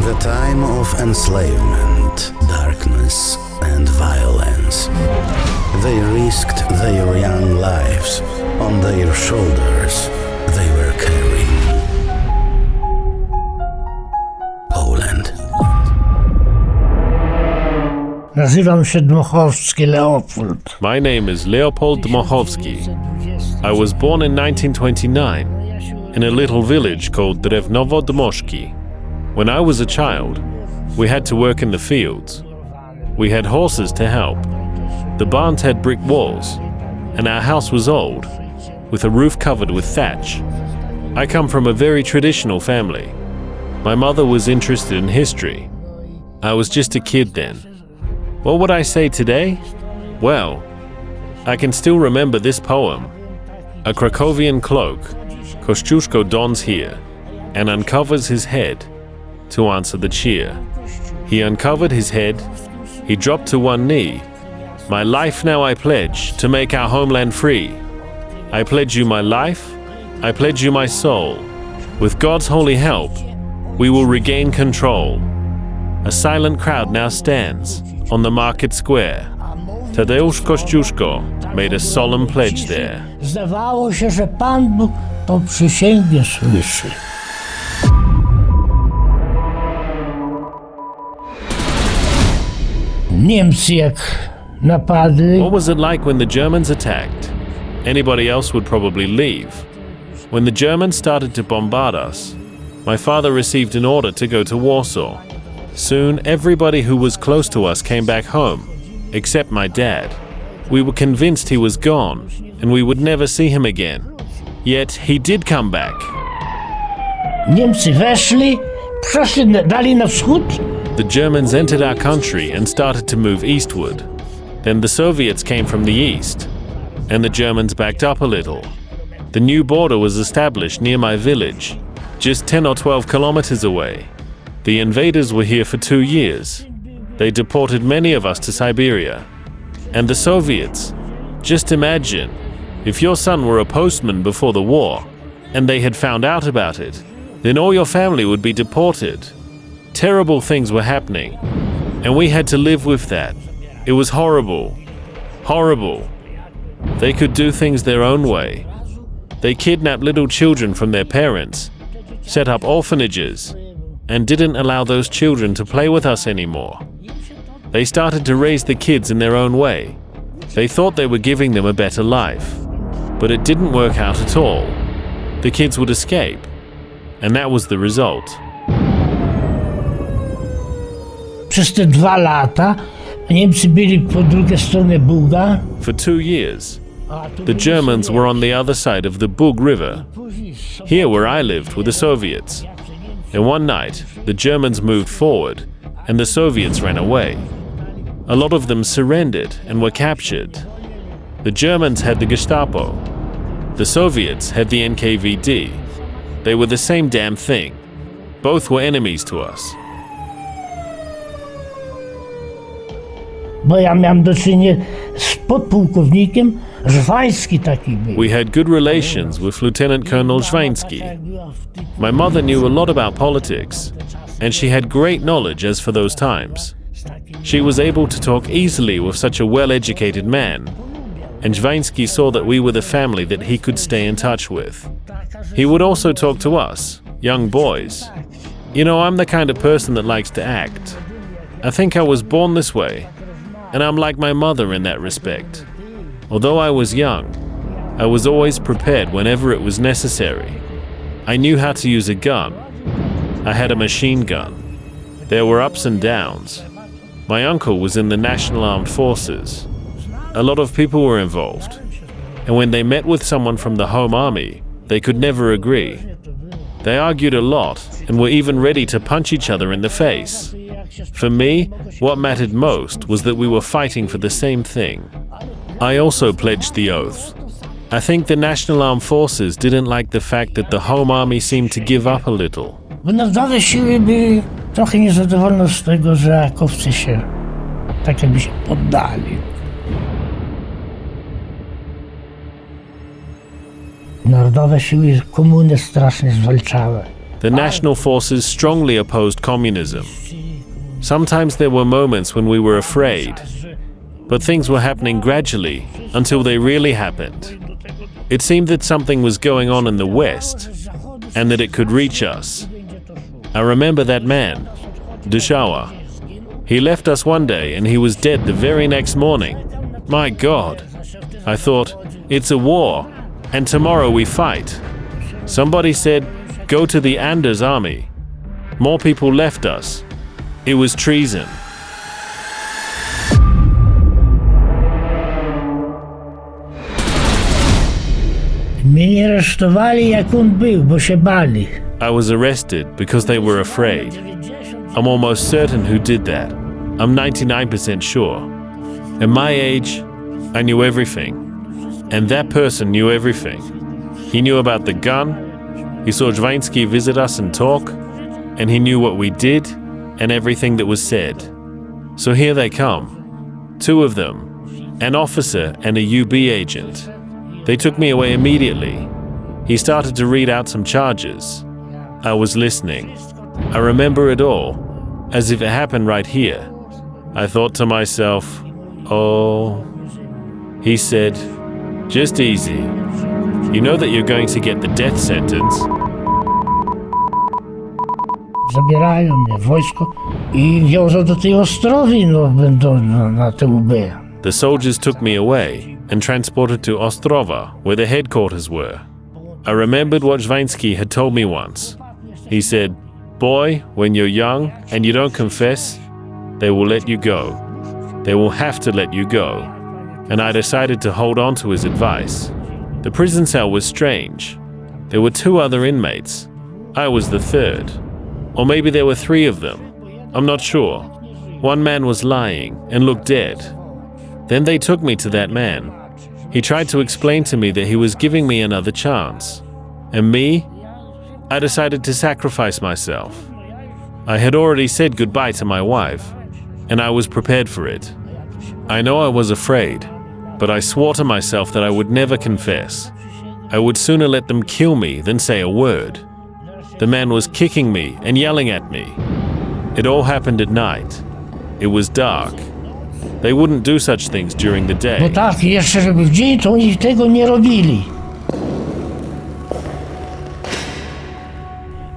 the time of enslavement, darkness, and violence, they risked their young lives. On their shoulders, they were carrying Poland. Nazywam się Dmochowski Leopold. My name is Leopold Dmochowski. I was born in 1929 in a little village called Drewnowo Dmoszki. When I was a child, we had to work in the fields. We had horses to help. The barns had brick walls, and our house was old, with a roof covered with thatch. I come from a very traditional family. My mother was interested in history. I was just a kid then. What would I say today? Well, I can still remember this poem. A Krakowian cloak, Kościuszko dons here, and uncovers his head to answer the cheer. He uncovered his head, he dropped to one knee. My life now I pledge to make our homeland free. I pledge you my life, I pledge you my soul. With God's holy help, we will regain control. A silent crowd now stands on the market square. Tadeusz Kościuszko made a solemn pledge there. Zdawało się, że Pan Bóg tą przysięgę słyszy. Niemcy jak napadli. What was it like when the Germans attacked? Anybody else would probably leave. When the Germans started to bombard us, my father received an order to go to Warsaw. Soon, everybody who was close to us came back home, except my dad. We were convinced he was gone, and we would never see him again. Yet, he did come back. Niemcy weszli, przeszli dali na wschód. The Germans entered our country and started to move eastward. Then the Soviets came from the east, and the Germans backed up a little. The new border was established near my village, just 10 or 12 kilometers away. The invaders were here for 2 years. They deported many of us to Siberia. And the Soviets, just imagine, if your son were a postman before the war, and they had found out about it, then all your family would be deported. Terrible things were happening, and we had to live with that. It was horrible. Horrible. They could do things their own way. They kidnapped little children from their parents, set up orphanages, and didn't allow those children to play with us anymore. They started to raise the kids in their own way. They thought they were giving them a better life, but it didn't work out at all. The kids would escape, and that was the result. Przez te 2 lata Niemcy byli po drugiej stronie Buga. For 2 years, the Germans were on the other side of the Bug River, here where I lived with the Soviets. And one night, the Germans moved forward, and the Soviets ran away. A lot of them surrendered and were captured. The Germans had the Gestapo. The Soviets had the NKVD. They were the same damn thing. Both were enemies to us. Bo ja miałem do czynienia z podpułkownikiem, Żwański taki był. We had good relations with Lieutenant Colonel Żwański. My mother knew a lot about politics, and she had great knowledge as for those times. She was able to talk easily with such a well-educated man, and Żwański saw that we were the family that he could stay in touch with. He would also talk to us, young boys. You know, I'm the kind of person that likes to act. I think I was born this way, and I'm like my mother in that respect. Although I was young, I was always prepared whenever it was necessary. I knew how to use a gun. I had a machine gun. There were ups and downs. My uncle was in the National Armed Forces. A lot of people were involved. And when they met with someone from the Home Army, they could never agree. They argued a lot and were even ready to punch each other in the face. For me, what mattered most was that we were fighting for the same thing. I also pledged the oath. I think the National Armed Forces didn't like the fact that the Home Army seemed to give up a little. Bo narodowe siły były trochę niezadowolone z tego, że Rakowcy się tak jakby się poddali. Narodowe siły komuny strasznie zwalczały. The national forces strongly opposed communism. Sometimes there were moments when we were afraid, but things were happening gradually until they really happened. It seemed that something was going on in the West and that it could reach us. I remember that man, Dmochowski. He left us one day and he was dead the very next morning. My God! I thought, it's a war, and tomorrow we fight. Somebody said, go to the Anders army. More people left us. It was treason. Mnie aresztowali jak on był, bo się bali. I was arrested because they were afraid. I'm almost certain who did that. I'm 99% sure. At my age, I knew everything. And that person knew everything. He knew about the gun, he saw Żwański visit us and talk, and he knew what we did and everything that was said. So here they come. Two of them, an officer and a UB agent. They took me away immediately. He started to read out some charges. I was listening. I remember it all, as if it happened right here. I thought to myself, oh... He said, just easy. You know that you're going to get the death sentence. Zabierają mnie w wojsko i wiozą do tej Ostrowi, na te UB. The soldiers took me away and transported to Ostrova, where the headquarters were. I remembered what Żwański had told me once. He said, boy, when you're young and you don't confess, they will let you go. They will have to let you go. And I decided to hold on to his advice. The prison cell was strange. There were two other inmates. I was the third. Or maybe there were three of them. I'm not sure. One man was lying and looked dead. Then they took me to that man. He tried to explain to me that he was giving me another chance. And me? I decided to sacrifice myself. I had already said goodbye to my wife, and I was prepared for it. I know I was afraid, but I swore to myself that I would never confess. I would sooner let them kill me than say a word. The man was kicking me and yelling at me. It all happened at night. It was dark. They wouldn't do such things during the Bo day. tak, jeszcze żeby w dzień, to oni tego nie robili.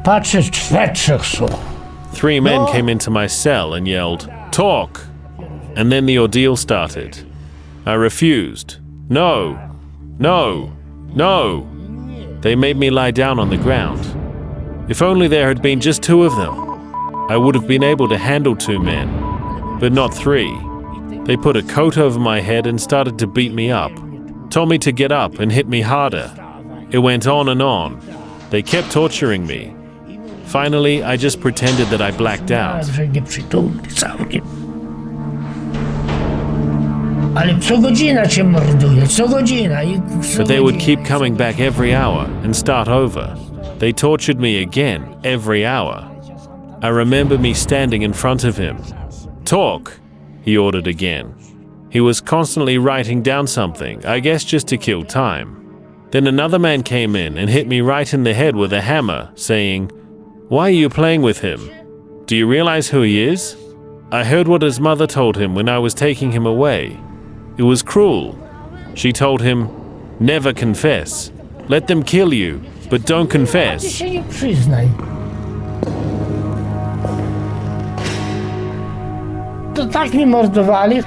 Patrzę, trzech są. Three men came into my cell and yelled, "Talk!" And then the ordeal started. I refused. No, no, no. They made me lie down on the ground. If only there had been just two of them, I would have been able to handle two men, but not three. They put a coat over my head and started to beat me up, told me to get up and hit me harder. It went on and on. They kept torturing me. Finally, I just pretended that I blacked out. Że nieprzytomny całkiem. Ale co godzina cię morduje, co godzina. But they would keep coming back every hour and start over. They tortured me again every hour. I remember me standing in front of him. "Talk," he ordered again. He was constantly writing down something, I guess just to kill time. Then another man came in and hit me right in the head with a hammer, saying, "Why are you playing with him? Do you realize who he is?" I heard what his mother told him when I was taking him away. It was cruel. She told him, "Never confess. Let them kill you, but don't Ty confess." się nie przyznaj. To tak mnie mordowali,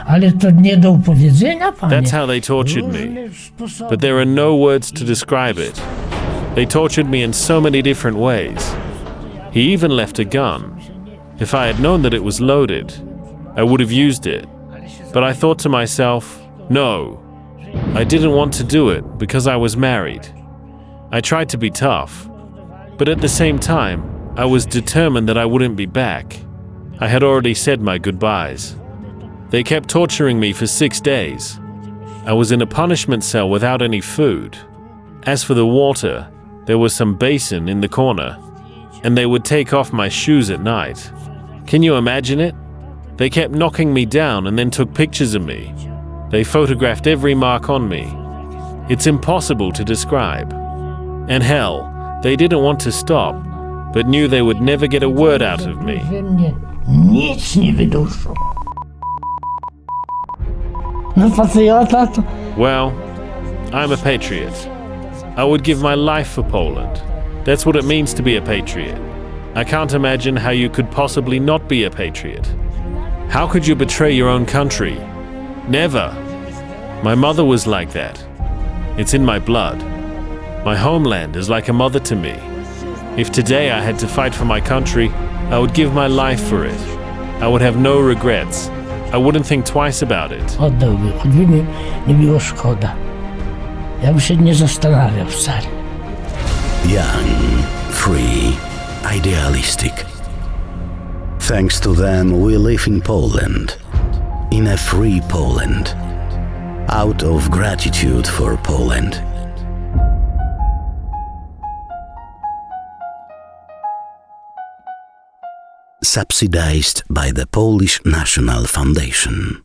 ale to nie do opowiedzenia, panie. That's how they tortured me. Różne sposoby. But there are no words to describe it. They tortured me in so many different ways. He even left a gun. If I had known that it was loaded, I would have used it. But I thought to myself, no. I didn't want to do it because I was married. I tried to be tough. But at the same time, I was determined that I wouldn't be back. I had already said my goodbyes. They kept torturing me for 6 days. I was in a punishment cell without any food. As for the water, there was some basin in the corner, and they would take off my shoes at night. Can you imagine it? They kept knocking me down and then took pictures of me. They photographed every mark on me. It's impossible to describe. And hell, they didn't want to stop. but knew they would never get a word out of me. Ze mnie nic nie wyduszą. No patriota to... Well, I'm a patriot. I would give my life for Poland. That's what it means to be a patriot. I can't imagine how you could possibly not be a patriot. How could you betray your own country? Never. My mother was like that. It's in my blood. My homeland is like a mother to me. If today I had to fight for my country, I would give my life for it. I would have no regrets. I wouldn't think twice about it. Oddałby, choćby mi nie było szkoda. Ja bym się nie zastanawiał wcale. Young, free, idealistic. Thanks to them, we live in Poland, in a free Poland, out of gratitude for Poland. Subsidized by the Polish National Foundation.